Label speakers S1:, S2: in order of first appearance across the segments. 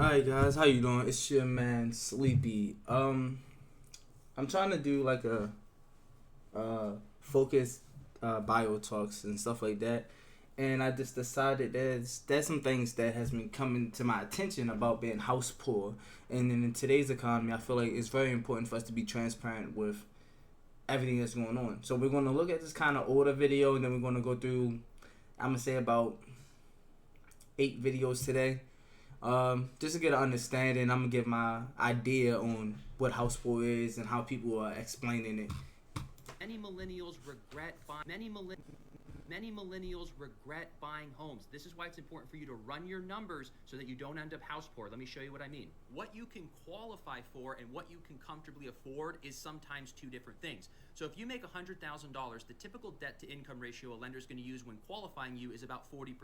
S1: Alright guys, how you doing? It's your man Sleepy. I'm trying to do like a focus bio talks and stuff like that. And I just decided there's some things that has been coming to my attention about being house poor. And in today's economy, I feel like it's very important for us to be transparent with everything that's going on. So we're gonna look at this kind of older video, and then we're gonna go through, I'm gonna say about 8 videos today. Just to get an understanding, I'm gonna give my idea on what house poor is and how people are explaining it.
S2: Many millennials regret buying homes. This is why it's important for you to run your numbers so that you don't end up house poor. Let me show you what I mean. What you can qualify for and what you can comfortably afford is sometimes two different things. So if you make $100,000, the typical debt to income ratio a lender is going to use when qualifying you is about 40%.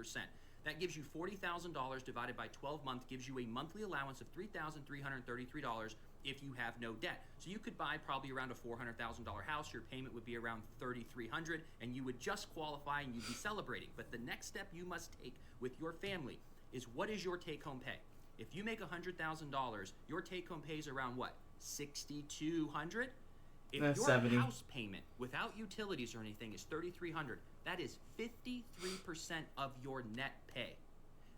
S2: That gives you $40,000 divided by 12 months, gives you a monthly allowance of $3,333 if you have no debt. So you could buy probably around a $400,000 house, your payment would be around $3,300, and you would just qualify and you'd be celebrating. But the next step you must take with your family is, what is your take-home pay? If you make $100,000, your take-home pay is around what? $6,200? If
S1: That's
S2: your
S1: 70.
S2: house payment without utilities or anything is $3,300, that is 53% of your net pay.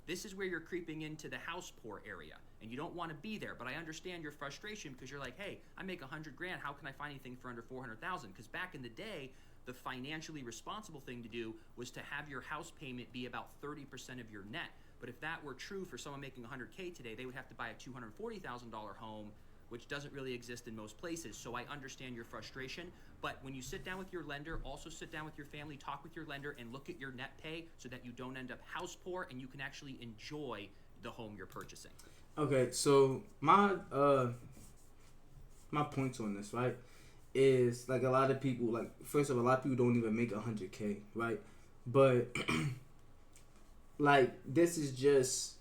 S2: This is where you're creeping into the house poor area, and you don't want to be there. But I understand your frustration, because you're like, hey, I make $100,000. How can I find anything for under $400,000? Because back in the day, the financially responsible thing to do was to have your house payment be about 30% of your net. But if that were true for someone making $100K today, they would have to buy a $240,000 home, which doesn't really exist in most places. So I understand your frustration, but when you sit down with your lender, also sit down with your family, talk with your lender, and look at your net pay so that you don't end up house poor and you can actually enjoy the home you're purchasing.
S1: Okay, so my points on this, right, is like a lot of people, like, first of all, a lot of people don't even make 100K, right? But like, this is just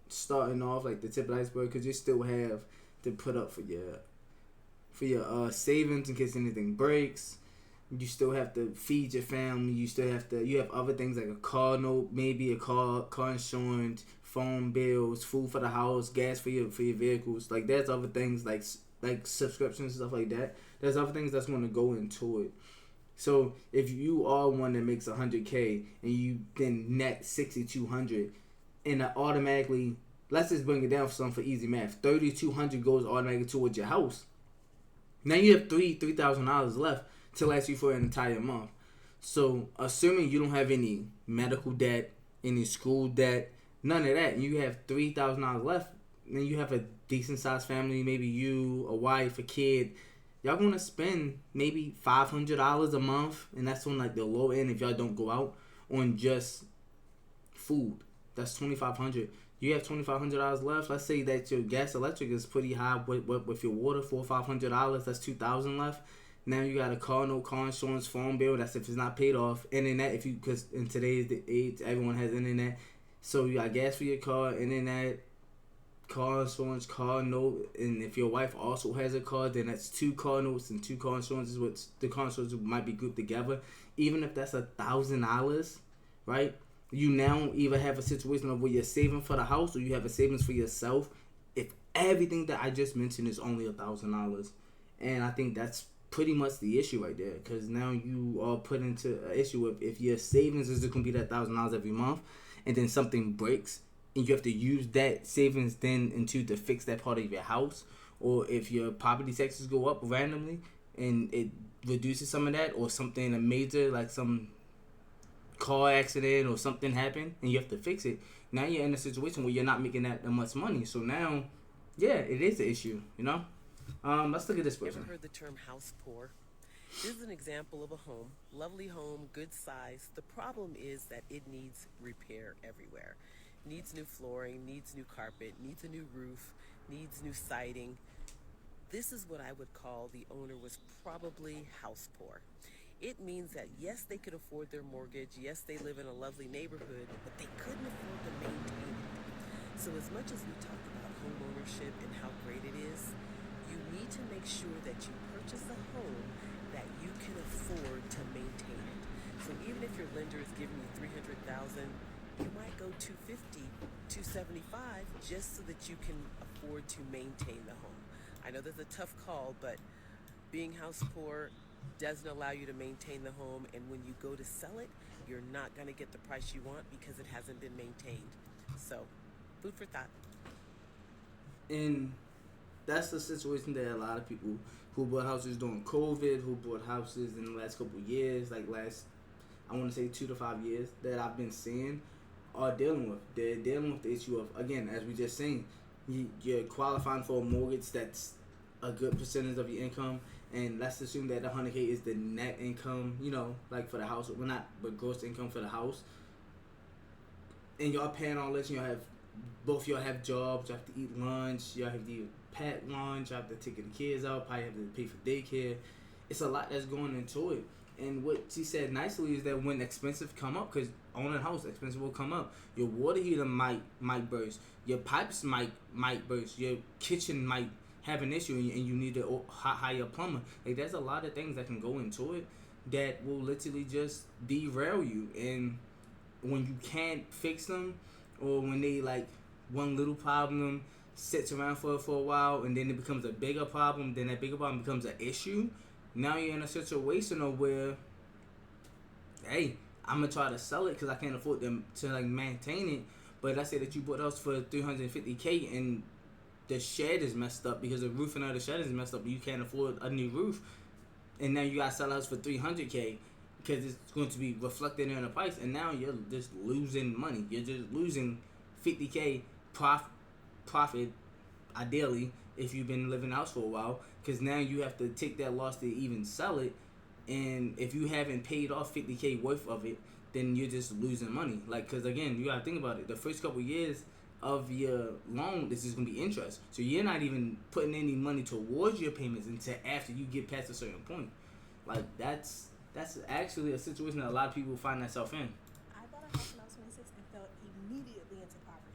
S1: starting off, like the tip of the iceberg, because you still have to put up for your savings in case anything breaks. You still have to feed your family. You have other things like a car note, maybe a car insurance, phone bills, food for the house, gas for your vehicles. Like, there's other things like subscriptions, stuff like that. There's other things that's going to go into it. So if you are one that makes 100K and you then net 6,200, and automatically, let's just bring it down for easy math. 3,200 goes automatically towards your house. Now you have $3,000 left to last you for an entire month. So assuming you don't have any medical debt, any school debt, none of that, and you have $3,000 left, then you have a decent sized family, maybe you, a wife, a kid. Y'all gonna spend maybe $500 a month, and that's on like the low end if y'all don't go out, on just food. That's $2,500. You have $2,500 left. Let's say that your gas, electric is pretty high with your water, $400 or $500. That's $2,000 left. Now you got a car note, car insurance, phone bill. That's if it's not paid off. Internet, because in today's age, everyone has internet. So you got gas for your car, internet, car insurance, car note, and if your wife also has a car, then that's 2 car notes and 2 car insurances. Which the car insurance might be grouped together. Even if that's $1,000, right? You now either have a situation of where you're saving for the house, or you have a savings for yourself. If everything that I just mentioned is only $1,000, and I think that's pretty much the issue right there, because now you are put into an issue of, if your savings is going to be that $1,000 every month, and then something breaks, and you have to use that savings then to fix that part of your house, or if your property taxes go up randomly and it reduces some of that, or something, a major, like some car accident or something happened and you have to fix it. Now you're in a situation where you're not making that much money. So now, yeah, it is an issue, you know? Let's look at this person.
S3: Ever heard the term house poor? This is an example of a home, lovely home, good size. The problem is that it needs repair everywhere. Needs new flooring, needs new carpet, needs a new roof, needs new siding. This is what I would call the owner was probably house poor. It means that, yes, they could afford their mortgage, yes, they live in a lovely neighborhood, but they couldn't afford to maintain it. So as much as we talk about home ownership and how great it is, you need to make sure that you purchase a home that you can afford to maintain it. So even if your lender is giving you $300,000, you might go 250, 275 just so that you can afford to maintain the home. I know that's a tough call, but being house poor doesn't allow you to maintain the home, and when you go to sell it, you're not going to get the price you want because it hasn't been maintained. So, food for thought.
S1: And that's the situation that a lot of people who bought houses during COVID, who bought houses in the last couple of years, like I want to say 2 to 5 years, that I've been seeing are dealing with. They're dealing with the issue of, again, as we just seen, you're qualifying for a mortgage that's a good percentage of your income, and let's assume that 100K is the net income, like for the house, but gross income for the house. And y'all paying all this, and both y'all have jobs, you have to eat lunch, y'all have to eat pack lunch, you have to take the kids out, probably have to pay for daycare. It's a lot that's going into it. And what she said nicely is that when expensive come up, because owning a house, expensive will come up. Your water heater might burst. Your pipes might burst. Your kitchen might have an issue, and you need to hire a plumber. Like, there's a lot of things that can go into it that will literally just derail you. And when you can't fix them, or when they, like, one little problem sits around for a while, and then it becomes a bigger problem, then that bigger problem becomes an issue. Now you're in a situation of where, hey, I'm gonna try to sell it because I can't afford them to like maintain it. But let's say that you bought a house for $350K and the shed is messed up because the roofing of the shed is messed up. You can't afford a new roof, and now you gotta sell a house for $300K because it's going to be reflected in the price. And now you're just losing money. You're just losing $50K profit, ideally, if you've been living in the house for a while, because now you have to take that loss to even sell it. And if you haven't paid off $50K worth of it, then you're just losing money. Like, because again, you gotta think about it. The first couple years of your loan, this is gonna be interest. So you're not even putting any money towards your payments until after you get past a certain point. Like, that's actually a situation that a lot of people find themselves in.
S4: I bought a house when I was 26 and fell immediately into poverty.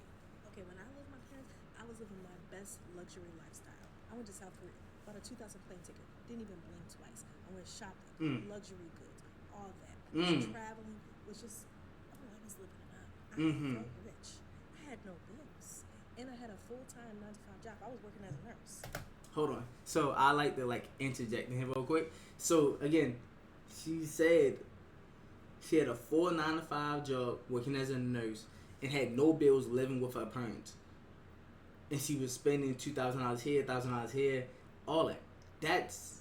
S4: Okay, when I lived with my parents, I was living my best luxury lifestyle. I went to South Korea, bought a 2,000 plane ticket, didn't even blink twice. I went shopping, luxury goods, all that. Traveling was just, I was living it up. I felt rich. I had no bills. And I had a full-time 9-to-5 job. I was working as a nurse.
S1: Hold on. So I like to interject in here real quick. So again, she said she had a full 9-to-5 job working as a nurse and had no bills, living with her parents. And she was spending $2,000 here, $1,000 here, all that. That's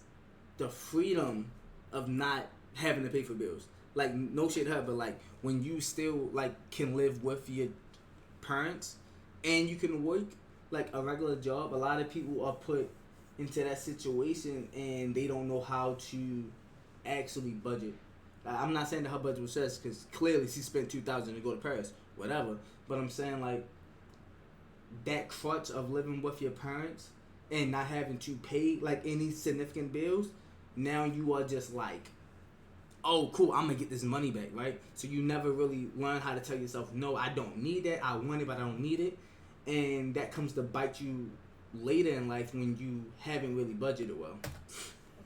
S1: the freedom of not having to pay for bills. Like, no shit her, but like when you still can live with your parents and you can work like a regular job. A lot of people are put into that situation and they don't know how to actually budget. Like, I'm not saying that her budget was stressed because clearly she spent $2,000 to go to Paris, whatever. But I'm saying like that crutch of living with your parents and not having to pay like any significant bills. Now you are just like, oh, cool, I'm going to get this money back, right? So you never really learn how to tell yourself, no, I don't need that. I want it, but I don't need it. And that comes to bite you later in life when you haven't really budgeted well.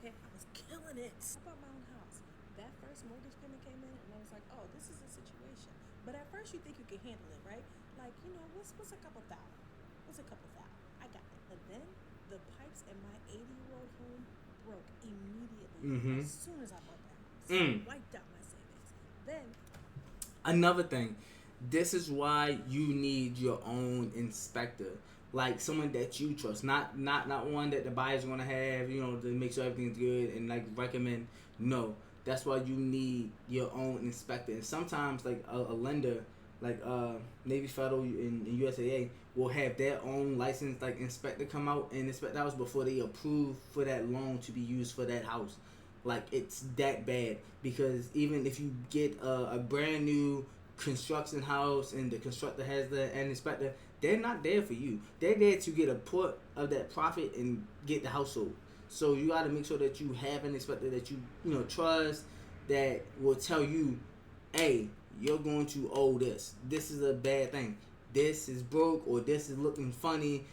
S4: Okay, I was killing it. I bought my own house. That first mortgage payment came in, and I was like, oh, this is a situation. But at first you think you can handle it, right? Like, what's a couple thousand? What's a couple thousand? I got it. But then the pipes in my 80-year-old home broke immediately as soon as I bought that house. Wiped out my savings. Then
S1: another thing, this is why you need your own inspector, like someone that you trust, not one that the buyer's gonna have, to make sure everything's good and like recommend. No, that's why you need your own inspector. And sometimes like a lender, like Navy Federal and USAA will have their own licensed like inspector come out and inspect the house before they approve for that loan to be used for that house. Like, it's that bad, because even if you get a brand new construction house and the constructor has an inspector, they're not there for you. They're there to get a port of that profit and get the house sold. So you got to make sure that you have an inspector that you trust, that will tell you, hey, you're going to owe this. This is a bad thing. This is broke, or this is looking funny.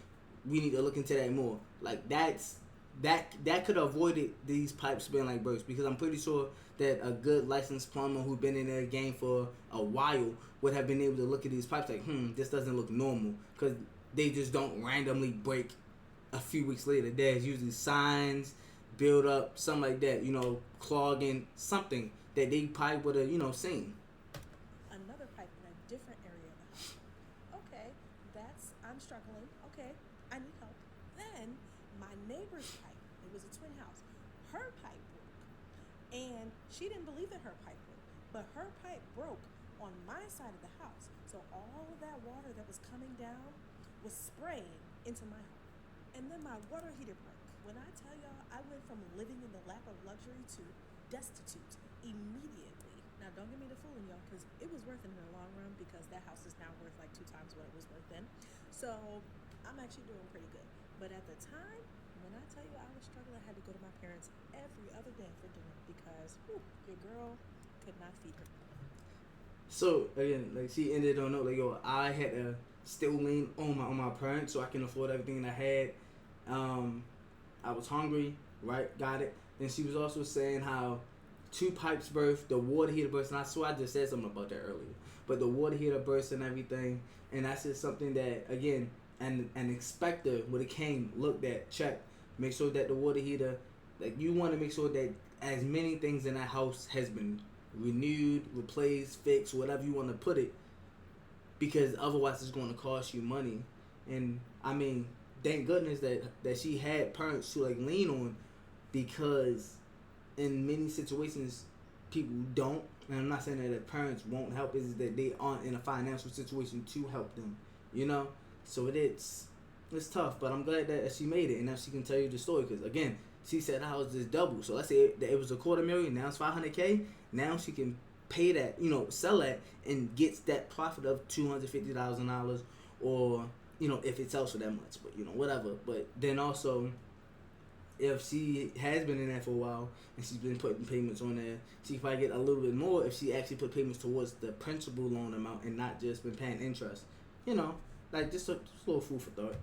S1: We need to look into that more. Like, that's that could have avoided these pipes being like burst, because I'm pretty sure that a good licensed plumber who's been in their game for a while would have been able to look at these pipes like, this doesn't look normal, because they just don't randomly break a few weeks later. There's usually signs, build up, something like that, clogging, something that they probably would have, seen.
S4: Another pipe in a different area of the house. Okay, I'm struggling. Okay, I need help. Then my neighbor's pipe, it was a twin house, her pipe broke. And she didn't believe that her pipe broke, but her pipe broke on my side of the house. So all of that water that was coming down was spraying into my home. And then my water heater broke. When I tell y'all, I went from living in the lap of luxury to destitute immediately. Now, don't get me to fooling y'all, because it was worth it in the long run, because that house is now worth like 2 times what it was worth then. So I'm actually doing pretty good. But at the time, when I tell you I was struggling, I had to go to my parents every other day for dinner, because your girl could not feed her.
S1: So again, like, she ended on note like, yo, I had to still lean on my parents so I can afford everything I had. I was hungry, right? Got it. Then she was also saying how 2 pipes burst, the water heater burst, and I swear I just said something about that earlier. But the water heater burst and everything, and that's just something that, again, an inspector would have came, looked at, checked, make sure that the water heater, like, you want to make sure that as many things in that house has been renewed, replaced, fixed, whatever you want to put it, because otherwise it's going to cost you money. And I mean, thank goodness that she had parents to like lean on, because in many situations people don't, and I'm not saying that the parents won't help, is that they aren't in a financial situation to help them, so it's tough. But I'm glad that she made it, and now she can tell you the story, because again, she said the house is double. So let's say that it was $250,000, now it's $500K. Now she can pay that, sell that, and gets that profit of $250,000, or if it sells for that much, but whatever. But then also, if she has been in there for a while and she's been putting payments on there, she can probably get a little bit more if she actually put payments towards the principal loan amount and not just been paying interest. Like just a little food for thought.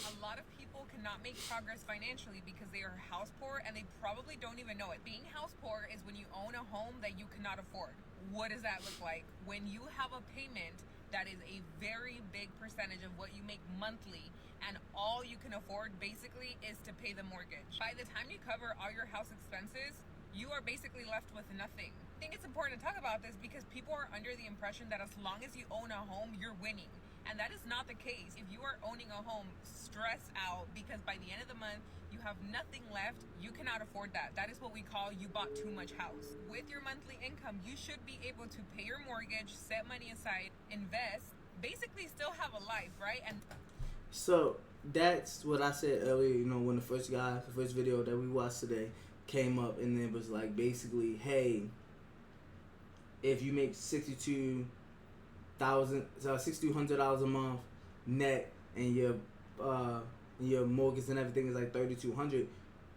S5: A lot of people cannot make progress financially because they are house poor, and they probably don't even know it. Being house poor is when you own a home that you cannot afford. What does that look like? When you have a payment that is a very big percentage of what you make monthly, and all you can afford basically is to pay the mortgage. By the time you cover all your house expenses, you are basically left with nothing. I think it's important to talk about this because people are under the impression that as long as you own a home, you're winning. And that is not the case. If you are owning a home, stress out, because by the end of the month, you have nothing left. You cannot afford that. That is what we call you bought too much house. With your monthly income, you should be able to pay your mortgage, set money aside, invest, basically still have a life, right? And
S1: so that's what I said earlier, when the first video that we watched today came up, and it was like, basically, hey, if you make $6,200 a month net, and your mortgage and everything is like $3,200,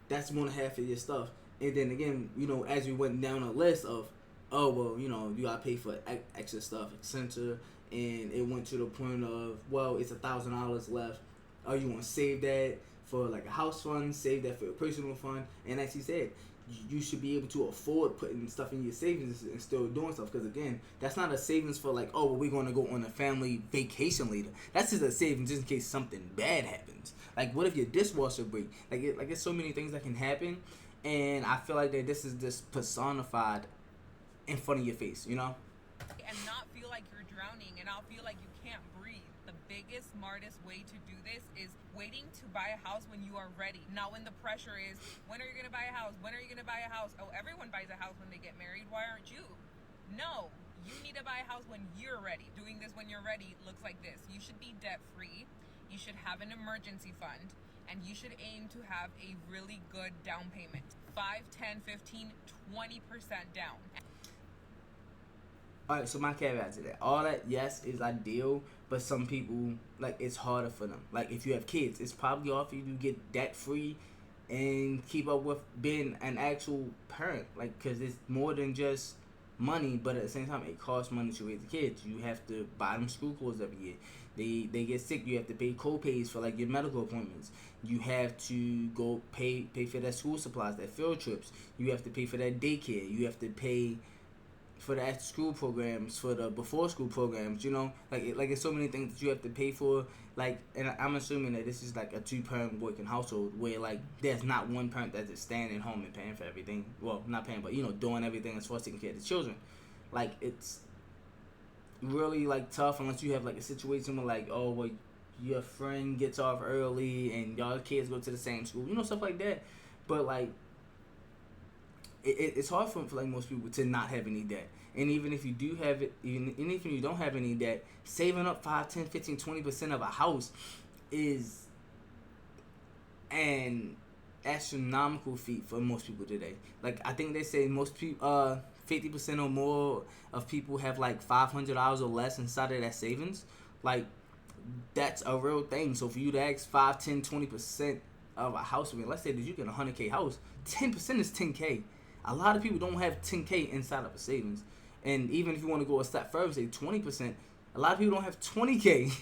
S1: that's more than half of your stuff. And then again, as we went down a list of, you gotta pay for extra stuff, etc., and it went to the point of, well, it's $1,000 left. Oh, you want to save that for like a house fund, save that for a personal fund, and as he said, you should be able to afford putting stuff in your savings and still doing stuff. Because again, that's not a savings for like, we're going to go on a family vacation later. That's just a savings just in case something bad happens. Like, what if your dishwasher breaks? Like there's so many things that can happen, and I feel like that this is just personified in front of your face,
S5: and not feel like you're drowning, and not feel like you can't breathe. The biggest, smartest way to do this is waiting to buy a house when you are ready. Not when the pressure is, when are you going to buy a house? When are you going to buy a house? Oh, everyone buys a house when they get married. Why aren't you? No, you need to buy a house when you're ready. Doing this when you're ready looks like this. You should be debt-free. You should have an emergency fund. And you should aim to have a really good down payment. 5, 10, 15, 20% down.
S1: Alright, so my caveat to that. All that, yes, is ideal, but some people, like, it's harder for them. Like, if you have kids, it's probably hard for you to get debt-free and keep up with being an actual parent. Like, because it's more than just money, but at the same time, it costs money to raise the kids. You have to buy them school clothes every year. They get sick. You have to pay co-pays for like your medical appointments. You have to go pay for their school supplies, their field trips. You have to pay for their daycare. You have to pay for the after school programs, for the before school programs. You know, like it's so many things that you have to pay for. Like, and I'm assuming that this is like a 2-parent working household where like there's not one parent that's just standing home and paying for everything. Well, not paying, but doing everything as far as taking care of the children. Like, it's really like tough unless you have like a situation where like, oh well, your friend gets off early and y'all kids go to the same school, stuff like that. But like it's hard for like most people to not have any debt. And even if you do have it, even if you don't have any debt, saving up 5, 10, 15, 20% of a house is an astronomical feat for most people today. Like, I think they say most people, 50% or more of people have like $500 or less inside of their savings. Like, that's a real thing. So for you to ask 5, 10, 20% of a house, let's say that you get a 100K house, 10% is 10K. A lot of people don't have 10K inside of a savings. And even if you want to go a step further, say 20%, a lot of people don't have 20K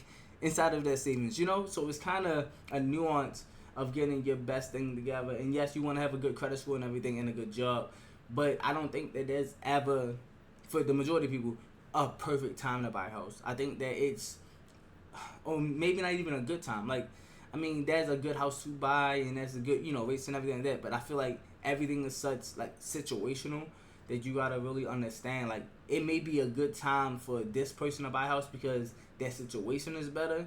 S1: inside of their savings, So it's kind of a nuance of getting your best thing together. And yes, you want to have a good credit score and everything and a good job. But I don't think that there's ever, for the majority of people, a perfect time to buy a house. I think that it's, or maybe not even a good time. Like, I mean, there's a good house to buy and there's a good, rates and everything like that. But I feel like everything is such, like, situational that you got to really understand. Like, it may be a good time for this person to buy a house because their situation is better.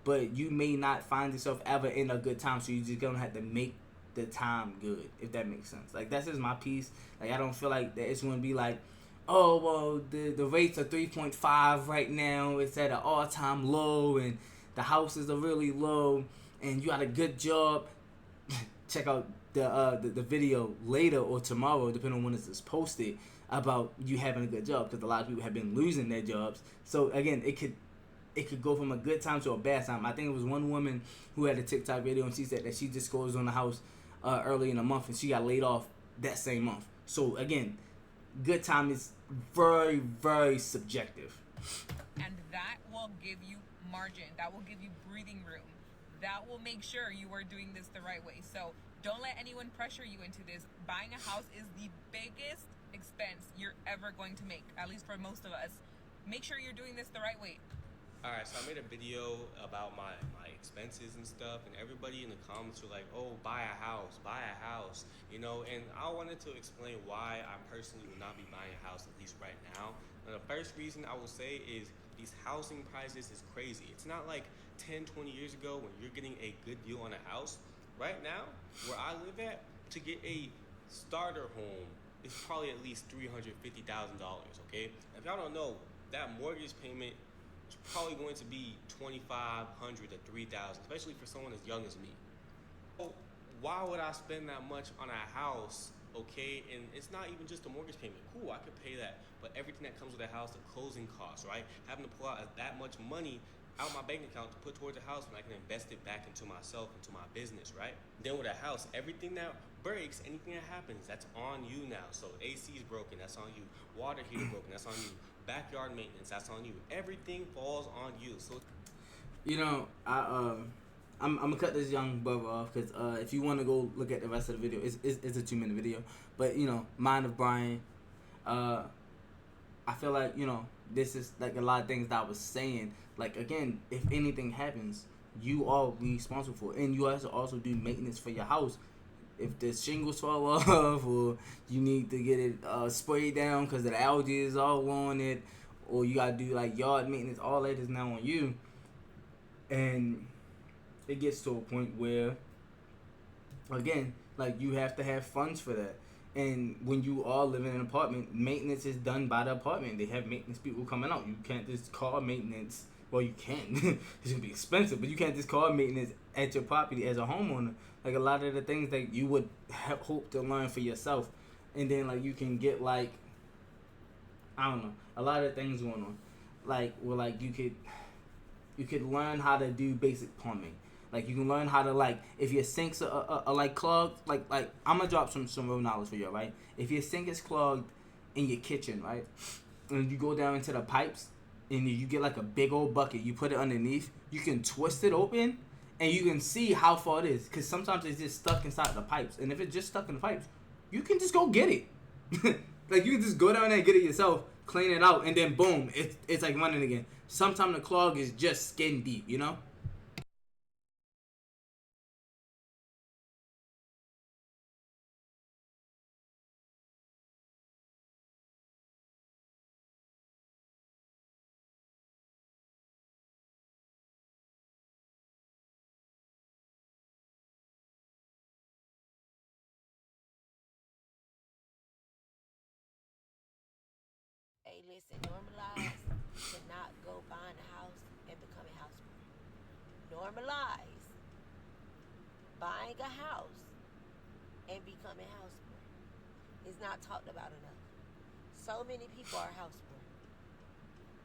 S1: But you may not find yourself ever in a good time. So you're just going to have to make the time good, if that makes sense. Like, that's just my piece. Like, I don't feel like that it's going to be like, oh, well, the rates are 3.5 right now. It's at an all-time low, and the houses are really low, and you got a good job. Check out the video later or tomorrow, depending on when this is posted, about you having a good job, because a lot of people have been losing their jobs. So again, it could go from a good time to a bad time. I think it was one woman who had a TikTok video, and she said that she just closed on the house early in the month, and she got laid off that same month. So again, good time is very, very subjective.
S5: And that will give you margin. That will give you breathing room. That will make sure you are doing this the right way. So don't let anyone pressure you into this. Buying a house is the biggest expense you're ever going to make, at least for most of us. Make sure you're doing this the right way.
S6: Alright, so I made a video about my expenses and stuff, and everybody in the comments were like, oh, buy a house, and I wanted to explain why I personally would not be buying a house, at least right now. And the first reason I will say is these housing prices is crazy. It's not like 10, 20 years ago when you're getting a good deal on a house. Right now, where I live at, to get a starter home is probably at least $350,000, okay? If y'all don't know, that mortgage payment is probably going to be $2,500 to $3,000, especially for someone as young as me. So why would I spend that much on a house, okay? And it's not even just a mortgage payment. Cool, I could pay that. But everything that comes with a house, the closing costs, right? Having to pull out that much money out of my bank account to put towards a house when I can invest it back into myself, into my business, right? Then with a house, everything that breaks, anything that happens, that's on you now. So AC is broken, that's on you. Water heater broken, that's on you. Backyard maintenance, that's on you. Everything falls on you. So,
S1: I'm gonna cut this young brother off because if you want to go look at the rest of the video, it's a 2-minute video. But Mind of Brian, I feel like this is like a lot of things that I was saying. Like, again, if anything happens, you are responsible for it. And you have to also do maintenance for your house. If the shingles fall off, or you need to get it sprayed down because the algae is all on it, or you gotta do like yard maintenance, all that is now on you. And it gets to a point where, again, like, you have to have funds for that. And when you are living in an apartment, maintenance is done by the apartment. They have maintenance people coming out. You can't just call maintenance. Well, you can. It's gonna be expensive, but you can't just call maintenance at your property as a homeowner. Like, a lot of the things that you would hope to learn for yourself, and then like you can get like, I don't know, a lot of things going on. Like, well, like you could learn how to do basic plumbing. Like, you can learn how to, like, if your sinks are like clogged, like I'm gonna drop some real knowledge for you, right? If your sink is clogged in your kitchen, right, and you go down into the pipes, and you get like a big old bucket, you put it underneath, you can twist it open, and you can see how far it is. Because sometimes it's just stuck inside the pipes, and if it's just stuck in the pipes, you can just go get it. Like, you can just go down there and get it yourself, clean it out, and then boom, it's like running again. Sometimes the clog is just skin deep, you know?
S7: Hey, listen, normalize to not go buying a house and becoming house poor. Normalize buying a house and becoming house poor. It's not talked about enough. So many people are house poor.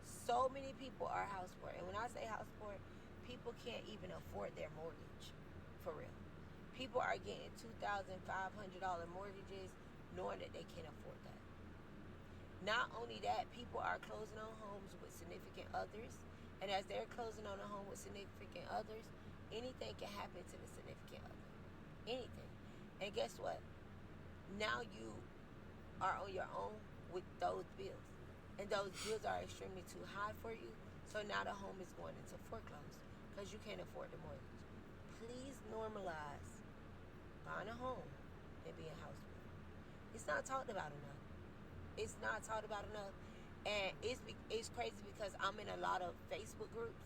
S7: So many people are house poor. And when I say house poor, people can't even afford their mortgage. For real. People are getting $2,500 mortgages knowing that they can't afford that. Not only that, people are closing on homes with significant others. And as they're closing on a home with significant others, anything can happen to the significant other. Anything. And guess what? Now you are on your own with those bills. And those bills are extremely too high for you. So now the home is going into foreclosure because you can't afford the mortgage. Please normalize buying a home and being house poor. It's not talked about enough. It's not talked about enough. And it's crazy because I'm in a lot of Facebook groups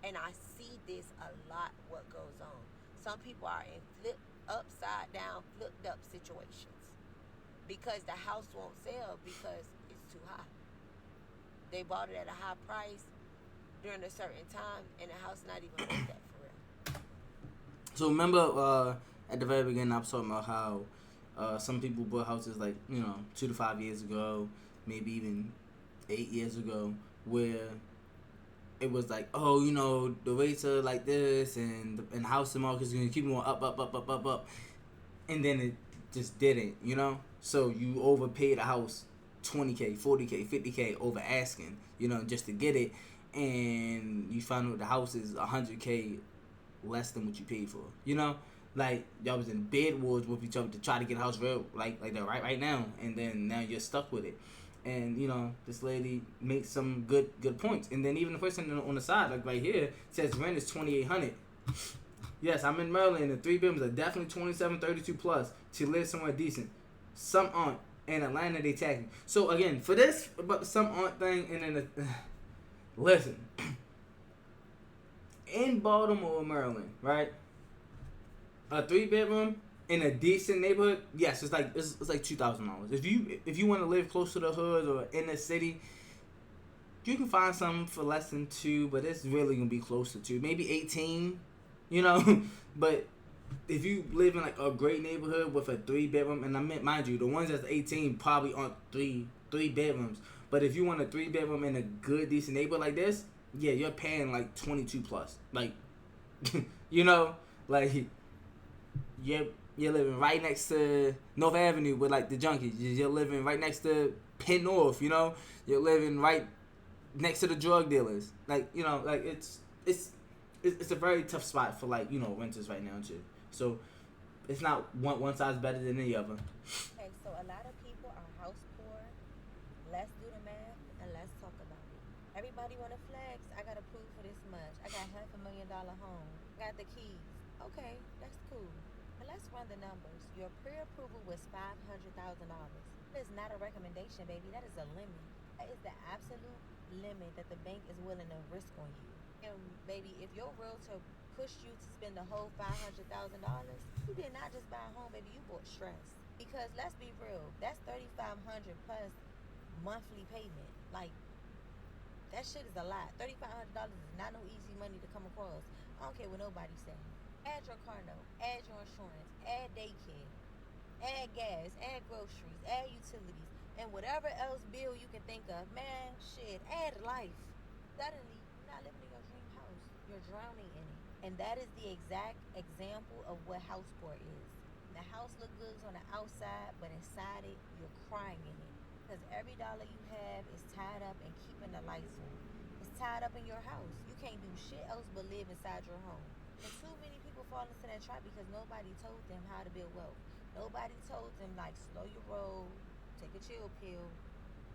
S7: and I see this a lot what goes on. Some people are in upside down, flipped up situations because the house won't sell because it's too high. They bought it at a high price during a certain time and the house not even worth that for real.
S1: So remember at the very beginning I was talking about how some people bought houses like, 2 to 5 years ago, maybe even 8 years ago, where it was like, the rates are like this, and the housing market is going to keep going up, and then it just didn't, So you overpaid a house $20K, $40K, $50K over asking, just to get it, and you find out the house is $100K less than what you paid for, Like, y'all was in bed wars with each other to try to get a house real, like that right now, and then now you're stuck with it. And, this lady makes some good points. And then even the person on the side, like right here, says rent is $2,800. Yes, I'm in Maryland, and the 3 bedrooms are definitely 27, 32 plus to live somewhere decent. Some aren't. In Atlanta, they tax me. So, again, for this, about the some aren't thing, and then listen. In Baltimore, Maryland, right? A 3 bedroom in a decent neighborhood, yes, it's like $2,000. If you want to live close to the hood or in the city, you can find something for less than 2, but it's really gonna be close to 2, maybe 18, But if you live in like a great neighborhood with a 3 bedroom, and mind you, the ones that's 18 probably aren't three bedrooms. But if you want a 3 bedroom in a good decent neighborhood like this, yeah, you're paying like 22 plus, like, like. You're living right next to North Avenue with like the junkies. You're living right next to Penn North. You're living right next to the drug dealers. Like like it's a very tough spot for like renters right now too. So it's not one size better than the other.
S7: Okay, so a lot of people are house poor. Let's do the math and let's talk about it. Everybody want to flex. I got approved for this much. I got $500,000 home. Got the keys. Okay, that's cool. But let's run the numbers. Your pre-approval was $500,000. That is not a recommendation, baby. That is a limit. That is the absolute limit that the bank is willing to risk on you. And baby, if your realtor pushed you to spend the whole $500,000, you did not just buy a home, baby. You bought stress. Because let's be real, that's $3,500 plus monthly payment. Like, that shit is a lot. $3,500 is not no easy money to come across. I don't care what nobody's saying. Add your car note, add your insurance, add daycare, add gas, add groceries, add utilities, and whatever else bill you can think of. Man, shit, add life. Suddenly, you're not living in your dream house. You're drowning in it. And that is the exact example of what house poor is. The house looks good on the outside, but inside it, you're crying in it. Because every dollar you have is tied up in keeping the lights on. It's tied up in your house. You can't do shit else but live inside your home. And too many people fall into that trap because nobody told them how to build wealth. Nobody told them, like, slow your roll, take a chill pill,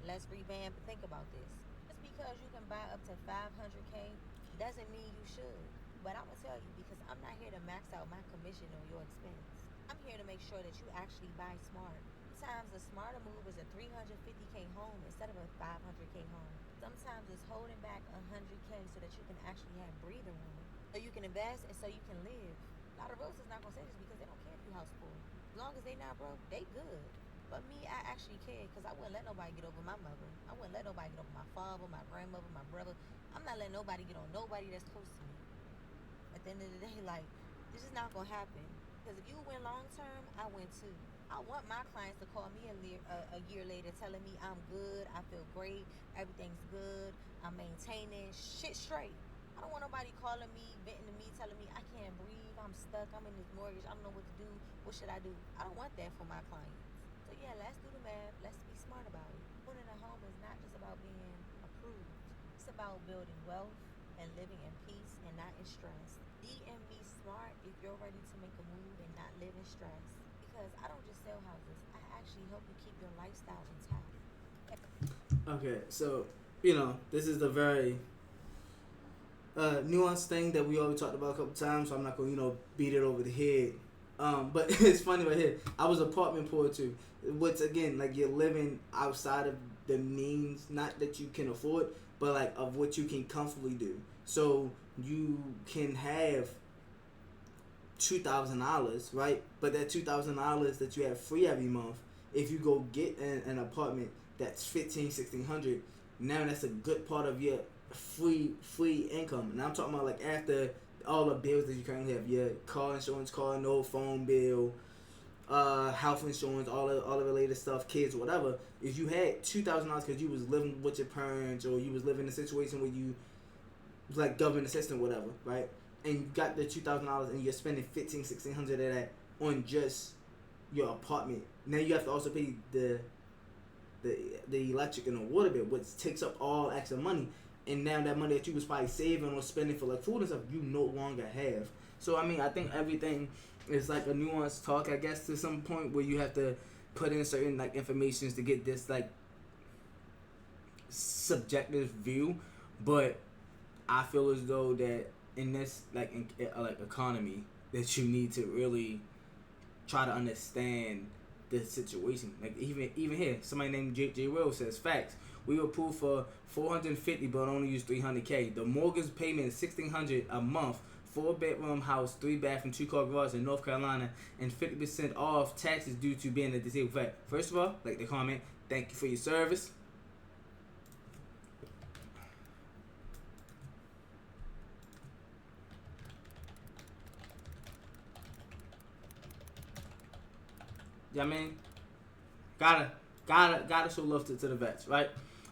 S7: let's revamp and think about this. Just because you can buy up to 500K doesn't mean you should. But I'm gonna tell you, because I'm not here to max out my commission on your expense. I'm here to make sure that you actually buy smart. Sometimes a smarter move is a 350K home instead of a 500K home. Sometimes it's holding back 100K so that you can actually have breathing room. So you can invest and so you can live. A lot of realtors not gonna say this because they don't care if you house poor. As long as they not broke, they good. But me, I actually care because I wouldn't let nobody get over my mother. I wouldn't let nobody get over my father, my grandmother, my brother. I'm not letting nobody get on nobody that's close to me. At the end of the day, like, this is not gonna happen. Because if you win long term, I win too. I want my clients to call me a year later telling me I'm good, I feel great, everything's good, I'm maintaining shit straight. I don't want nobody calling me, venting to me, telling me I can't breathe, I'm stuck, I'm in this mortgage, I don't know what to do, what should I do? I don't want that for my clients. So yeah, let's do the math, let's be smart about it. Owning a home is not just about being approved. It's about building wealth and living in peace and not in stress. DM me smart if you're ready to make a move and not live in stress. Because I don't just sell houses, I actually help you keep your lifestyle intact.
S1: Okay, so, this is the very nuanced thing that we already talked about a couple times, so I'm not going to, beat it over the head. But it's funny right here. I was apartment poor too. Which, again, like, you're living outside of the means, not that you can afford, but, like, of what you can comfortably do. So you can have $2,000, right? But that $2,000 that you have free every month, if you go get an apartment that's $1,500-$1,600, now that's a good part of your free income. And I'm talking about, like, after all the bills that you currently have, your car insurance, car note, phone bill, health insurance, all the related stuff, kids, whatever. If you had $2,000 because you was living with your parents or you was living in a situation where you was like government assistant, whatever, right? And you got the $2,000 and you're spending $1,500-$1,600 of that on just your apartment. Now you have to also pay the electric and the water bill, which takes up all extra money. And now that money that you was probably saving or spending for like food and stuff, you no longer have. So I mean, I think everything is like a nuanced talk, I guess, to some point where you have to put in certain like informations to get this like subjective view. But I feel as though that in this like economy that you need to really try to understand the situation. Like even here, somebody named J. Will says facts. We were approved for $450 but only used $300K. The mortgage payment is $1,600 a month. 4-bedroom house, 3-bathroom, 2-car garage in North Carolina, and 50% off taxes due to being a disabled vet. First of all, like the comment, thank you for your service. Yeah, I mean, gotta show love to the vets, right?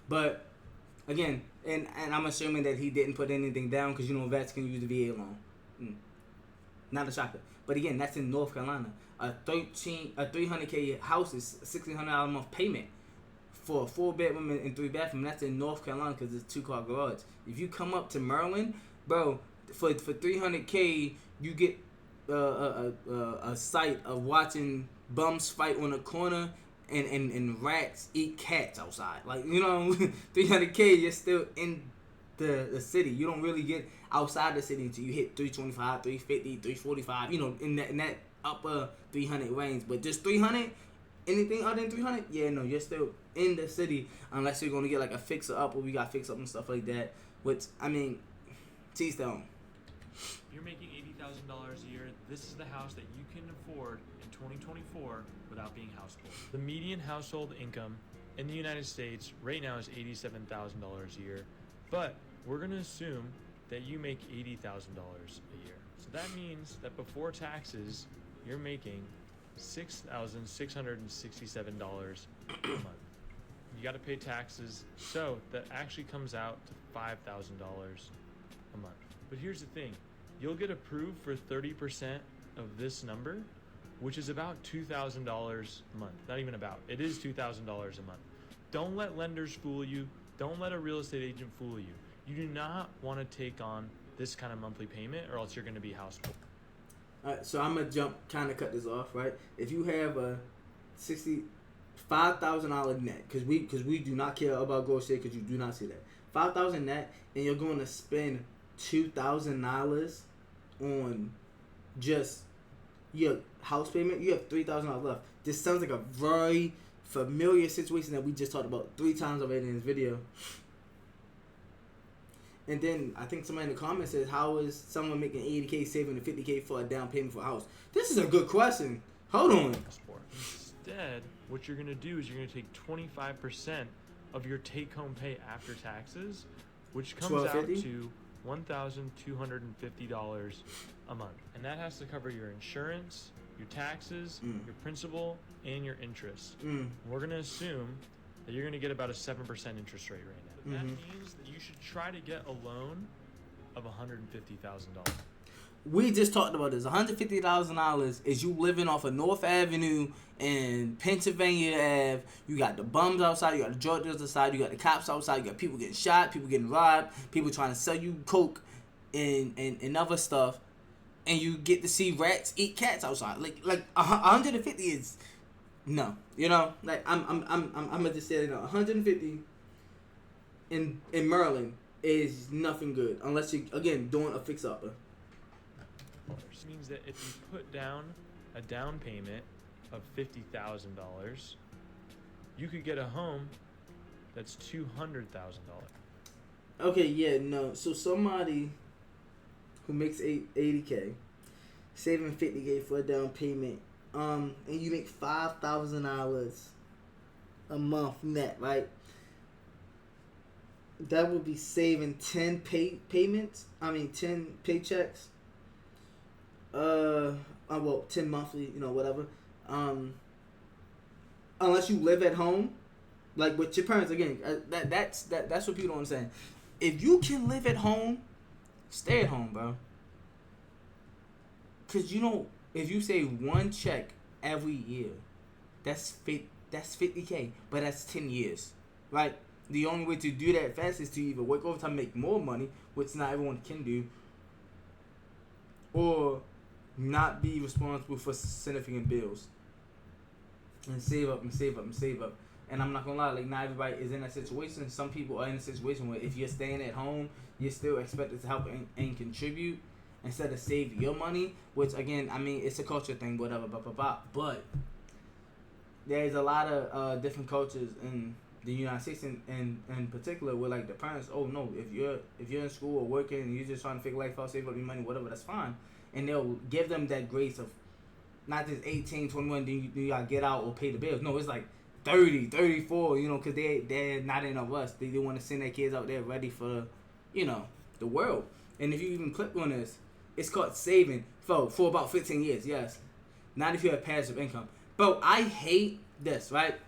S1: But again, and I'm assuming that he didn't put anything down because vets can use the VA loan. Not a shocker. But again, that's in North Carolina. A $300K house is $1,600 a month payment for a 4-bedroom and 3-bathroom. That's in North Carolina because it's 2-car garage. If you come up to Maryland, bro, for $300K, you get a sight of watching bums fight on the corner and rats eat cats outside. Like, $300K, you're still in the city. You don't really get outside the city until you hit 325, 350, 345, in that upper 300 range. But just 300, anything other than 300, yeah, no, you're still in the city unless you're going to get like a fixer up or we got fix up and stuff like that. Which, I mean, tease down.
S8: You're making $80,000 a year. This is the house that you can afford in 2024 without being house poor. The median household income in the United States right now is $87,000 a year, but we're going to assume that you make $80,000 a year. So that means that before taxes, you're making $6,667 a month. You got to pay taxes, so that actually comes out to $5,000 a month. But here's the thing, you'll get approved for 30% of this number, which is about $2,000 a month. Not even about, it is $2,000 a month. Don't let lenders fool you. Don't let a real estate agent fool you. You do not want to take on this kind of monthly payment, or else you're going to be house poor.
S1: Alright, so I'm gonna kind of cut this off, right? If you have a $5,000 net, because we do not care about grocery, because you do not see that $5,000 net, and you're going to spend $2,000 on just your house payment, you have $3,000 left. This sounds like a very familiar situation that we just talked about 3 times already in this video. And then I think somebody in the comments says, how is someone making $80K saving to $50K for a down payment for a house? This is a good question. Hold on.
S8: Instead, what you're going to do is you're going to take 25% of your take-home pay after taxes, which comes out to $1,250 a month. And that has to cover your insurance, your taxes, your principal, and your interest. We're going to assume that you're going to get about a 7% interest rate right now. That means that you should try to get a loan of $150,000.
S1: We just talked about this. $150,000 is you living off of North Avenue and Pennsylvania Ave. You got the bums outside. You got the drug dealers outside. You got the cops outside. You got people getting shot. People getting robbed. People trying to sell you coke and other stuff. And you get to see rats eat cats outside. Like 150 is no. You know, like I'm gonna just say it. 150 in Maryland is nothing good unless you again doing a fix upper.
S8: This means that if you put down a down payment of $50,000, you could get a home that's $200,000.
S1: Okay, yeah, no. So somebody who makes $80K, saving $50K for a down payment, and you make $5,000 a month net, right? That would be saving 10 payments. I mean 10 paychecks. Well, 10 monthly, you know, whatever. Unless you live at home, like with your parents. Again, that's what people don't understand. If you can live at home, stay at home, bro. Cause you know, if you save one check every year, that's 50K, but that's 10 years, right? The only way to do that fast is to either work overtime, make more money, which not everyone can do, or not be responsible for significant bills. And save up and save up and save up. And I'm not gonna lie, like not everybody is in that situation. Some people are in a situation where if you're staying at home, you're still expected to help and contribute instead of save your money. Which again, I mean, it's a culture thing, whatever, blah blah blah. But there's a lot of different cultures in the United States, in particular, where like the parents, oh no, if you're in school or working and you're just trying to figure life out, save up your money, whatever, that's fine. And they'll give them that grace of not just 18, 21, then you gotta get out or pay the bills. No, it's like 30, 34, you know, because they're not in a rush. They want to send their kids out there ready for, you know, the world. And if you even click on this, it's called saving for about 15 years, yes. Not if you have passive income. Bro, I hate this, right?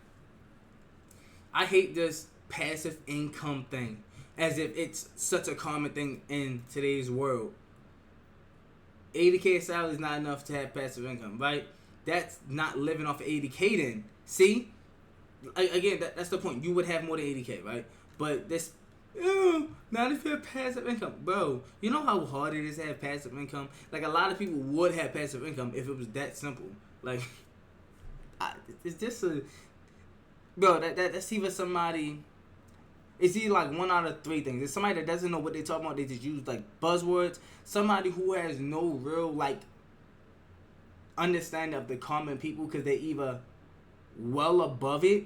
S1: I hate this passive income thing as if it's such a common thing in today's world. 80K salary is not enough to have passive income, right? That's not living off of 80K then. See? Again, that's the point. You would have more than 80K, right? But this, not if you have passive income. Bro, you know how hard it is to have passive income? Like, a lot of people would have passive income if it was that simple. Like, it's just a... Bro, that's either somebody... It's either like one out of 3 things. It's somebody that doesn't know what they're talking about. They just use like buzzwords. Somebody who has no real like understanding of the common people because they're either well above it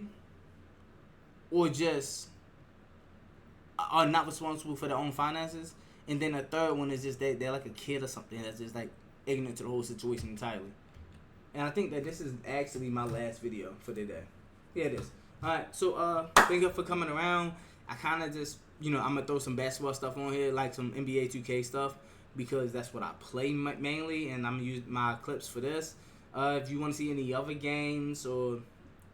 S1: or just are not responsible for their own finances. And then the third one is just they're like a kid or something that's just like ignorant to the whole situation entirely. And I think that this is actually my last video for the day. Yeah, it is. Alright, so thank you for coming around. I kind of just, you know, I'm going to throw some basketball stuff on here, like some NBA 2K stuff, because that's what I play mainly, and I'm going to use my clips for this. If you want to see any other games or,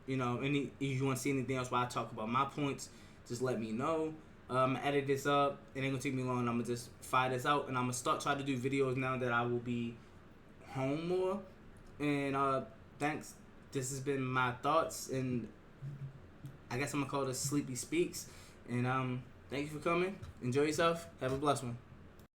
S1: you know, if you want to see anything else where I talk about my points, just let me know. I'm going to edit this up. It ain't going to take me long. I'm going to just fire this out, and I'm going to start trying to do videos now that I will be home more. And thanks. This has been my thoughts, and I guess I'm going to call this SleepySpeaks. And Thank you for coming. Enjoy yourself. Have a blessed one.